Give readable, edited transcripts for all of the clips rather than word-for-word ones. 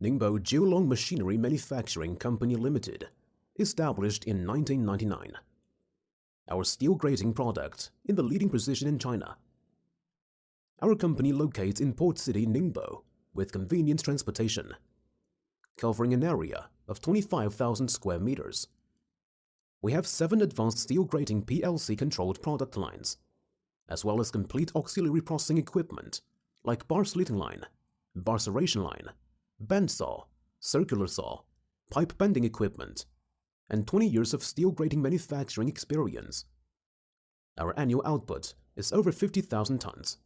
Ningbo Jiulong Machinery Manufacturing Company Limited, established in 1999. Our steel grating product in the leading position in China. Our company locates in Port City, Ningbo, with convenient transportation, covering an area of 25,000 square meters. We have 7 advanced steel grating PLC-controlled product lines, as well as complete auxiliary processing equipment like bar slitting line, bar serration line, band saw, circular saw, pipe bending equipment, and 20 years of steel grating manufacturing experience. Our annual output is over 50,000 tons.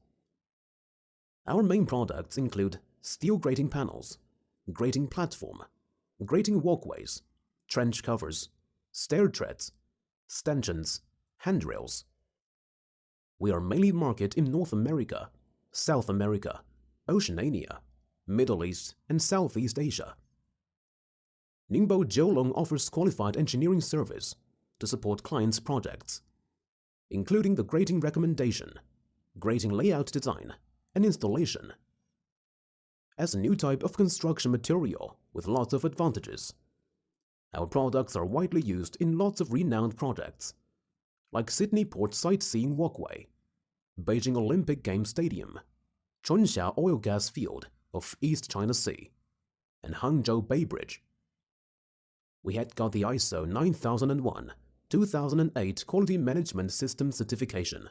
Our main products include steel grating panels, grating platform, grating walkways, trench covers, stair treads, stanchions, handrails. We are mainly marketed in North America, South America, Oceania, Middle East, and Southeast Asia. Ningbo Jiulong offers qualified engineering service to support clients' projects, including the grating recommendation, grating layout design, and installation. As a new type of construction material with lots of advantages, our products are widely used in lots of renowned projects, like Sydney Port Sightseeing Walkway, Beijing Olympic Games Stadium, Chunxia Oil Gas Field of East China Sea, and Hangzhou Bay Bridge. We had got the ISO 9001-2008 Quality Management System certification,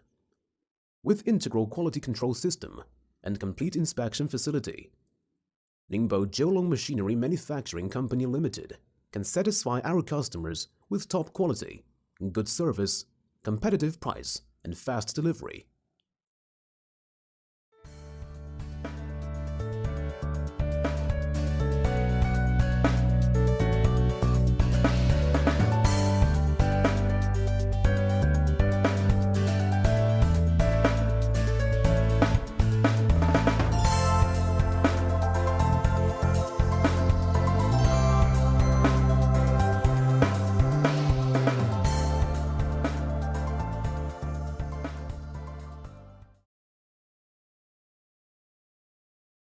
with integral quality control system and complete inspection facility. Ningbo Jiulong Machinery Manufacturing Company Limited can satisfy our customers with top quality, good service, competitive price, and fast delivery.